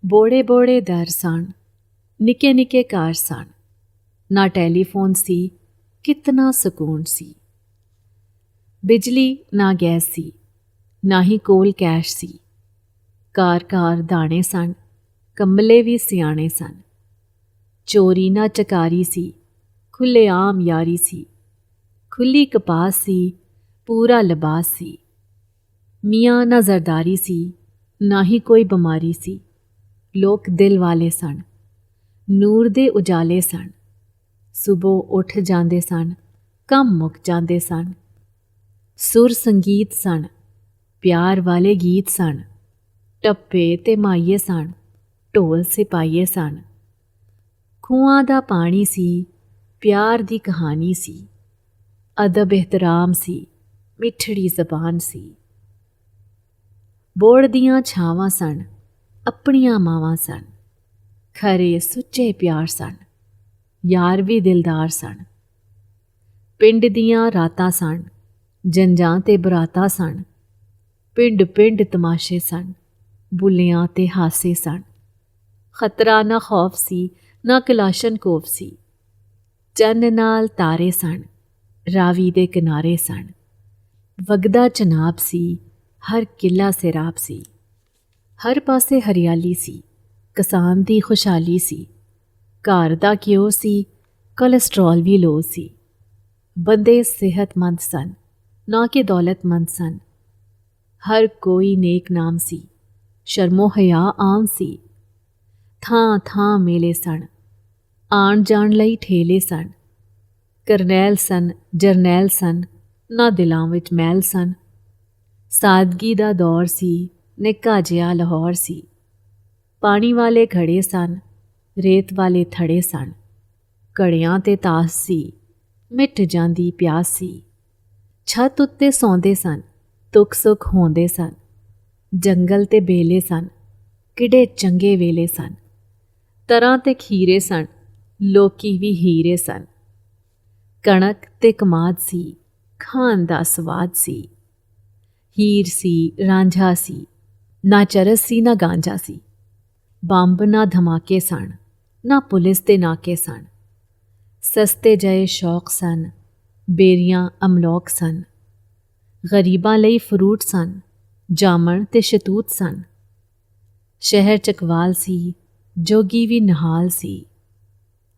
ਬੋੜੇ ਬੋੜੇ ਦਰ ਸਨ, ਨਿੱਕੇ ਨਿੱਕੇ ਘਰ ਸਨ। ਨਾ ਟੈਲੀਫੋਨ ਸੀ, ਕਿਤਨਾ ਸਕੂਨ ਸੀ। ਬਿਜਲੀ ਨਾ ਗੈਸ ਸੀ, ਨਾ ਹੀ ਕੋਲ ਕੈਸ਼ ਸੀ। ਘਰ ਘਰ ਦਾਣੇ ਸਨ, ਕੰਬਲੇ ਵੀ ਸਿਆਣੇ ਸਨ। ਚੋਰੀ ਨਾ ਚਕਾਰੀ ਸੀ, ਖੁੱਲ੍ਹੇਆਮ ਯਾਰੀ ਸੀ। ਖੁੱਲ੍ਹੀ ਕਪਾਸ ਸੀ, ਪੂਰਾ ਲਿਬਾਸ ਸੀ। ਮੀਆਂ ਨਾ ਜ਼ਰਦਾਰੀ ਸੀ, ਨਾ ਹੀ ਕੋਈ ਬਿਮਾਰੀ ਸੀ। ਲੋਕ ਦਿਲ ਵਾਲੇ ਸਨ, ਨੂਰ ਦੇ ਉਜਾਲੇ ਸਨ। ਸੁਬਹ ਉੱਠ ਜਾਂਦੇ ਸਨ, ਕੰਮ ਮੁੱਕ ਜਾਂਦੇ ਸਨ। ਸੁਰ ਸੰਗੀਤ ਸਨ, ਪਿਆਰ ਵਾਲੇ ਗੀਤ ਸਨ। ਟੱਪੇ ਤੇ ਮਾਈਏ ਸਨ, ਢੋਲ ਸਿਪਾਹੀਏ ਸਨ। ਖੂਹਾਂ ਦਾ ਪਾਣੀ ਸੀ, ਪਿਆਰ ਦੀ ਕਹਾਣੀ ਸੀ। ਅਦਬ ਇਹਤਰਾਮ ਸੀ, ਮਿੱਠੜੀ ਜ਼ਬਾਨ ਸੀ। ਬੋੜ ਦੀਆਂ ਛਾਵਾਂ ਸਨ, ਆਪਣੀਆਂ ਮਾਵਾਂ ਸਨ। ਖਰੇ ਸੁੱਚੇ ਪਿਆਰ ਸਨ, ਯਾਰ ਵੀ ਦਿਲਦਾਰ ਸਨ। ਪਿੰਡ ਦੀਆਂ ਰਾਤਾਂ ਸਨ, ਜੰਜਾਂ ਤੇ ਬਰਾਤਾਂ ਸਨ। ਪਿੰਡ ਪਿੰਡ ਤਮਾਸ਼ੇ ਸਨ, ਬੁੱਲਿਆਂ ਤੇ ਹਾਸੇ ਸਨ। ਖਤਰਾ ਨਾ ਖੌਫ ਸੀ, ਨਾ ਕਲਾਸ਼ਨਕੋਫ ਸੀ। ਚੰਨ ਨਾਲ ਤਾਰੇ ਸਨ, ਰਾਵੀ ਦੇ ਕਿਨਾਰੇ ਸਨ। ਵਗਦਾ ਚਨਾਬ ਸੀ, ਹਰ ਕਿਲਾ ਸੈਰਾਬ ਸੀ। ਹਰ ਪਾਸੇ ਹਰਿਆਲੀ ਸੀ, ਕਿਸਾਨ ਦੀ ਖੁਸ਼ਹਾਲੀ ਸੀ। ਘਰ ਦਾ ਘਿਓ ਸੀ, ਕੋਲੇਸਟ੍ਰੋਲ ਵੀ ਲੋ ਸੀ। ਬੰਦੇ ਸਿਹਤਮੰਦ ਸਨ, ਨਾ ਕਿ ਦੌਲਤਮੰਦ ਸਨ। ਹਰ ਕੋਈ ਨੇਕ ਨਾਮ ਸੀ, ਸ਼ਰਮੋ ਹਯਾ ਆਮ ਸੀ। ਥਾਂ ਥਾਂ ਮੇਲੇ ਸਨ, ਆਣ ਜਾਣ ਲਈ ਠੇਲੇ ਸਨ। ਕਰਨੈਲ ਸਨ, ਜਰਨੈਲ ਸਨ, ਨਾ ਦਿਲਾਂ ਵਿੱਚ ਮੈਲ ਸਨ। ਸਾਦਗੀ ਦਾ ਦੌਰ ਸੀ, ਨਿੱਕਾ ਜਿਹਾ ਲਾਹੌਰ ਸੀ। ਪਾਣੀ ਵਾਲੇ ਘੜੇ ਸਨ, ਰੇਤ ਵਾਲੇ ਥੜੇ ਸਨ। ਘੜਿਆਂ ਤੇ ਤਾਸ ਸੀ, ਮਿਟ ਜਾਂਦੀ ਪਿਆਸ ਸੀ। ਛੱਤ ਉੱਤੇ ਸੌਂਦੇ ਸਨ, ਦੁੱਖ ਸੁੱਖ ਹੋਂਦੇ ਸਨ। ਜੰਗਲ ਤੇ ਬੇਲੇ ਸਨ, ਕਿੱਡੇ ਚੰਗੇ ਵੇਲੇ ਸਨ। ਤਰਾਂ ਤੇ ਖੀਰੇ ਸਨ, ਲੋਕੀ ਵੀ ਹੀਰੇ ਸਨ। ਕਣਕ ਤੇ ਕਮਾਦ ਸੀ, ਖਾਣ ਦਾ ਸਵਾਦ ਸੀ। ਹੀਰ ਸੀ, ਰਾਂਝਾ ਸੀ, ਨਾ ਚਰਸ ਸੀ ਨਾ ਗਾਂਜਾ ਸੀ। ਬੰਬ ਨਾ ਧਮਾਕੇ ਸਨ, ਨਾ ਪੁਲਿਸ ਦੇ ਨਾਕੇ ਸਨ। ਸਸਤੇ ਜਏ ਸ਼ੌਕ ਸਨ, ਬੇਰੀਆਂ ਅਮਲੋਕ ਸਨ। ਗਰੀਬਾਂ ਲਈ ਫਰੂਟ ਸਨ, ਜਾਮਣ ਤੇ ਸ਼ਤੂਤ ਸਨ। ਸ਼ਹਿਰ ਚਕਵਾਲ ਸੀ, ਜੋਗੀ ਵੀ ਨਿਹਾਲ ਸੀ।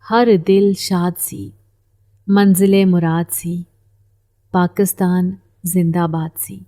ਹਰ ਦਿਲ ਸ਼ਾਦ ਸੀ, ਮੰਜ਼ਿਲੇ ਮੁਰਾਦ ਸੀ। ਪਾਕਿਸਤਾਨ ਜ਼ਿੰਦਾਬਾਦ ਸੀ।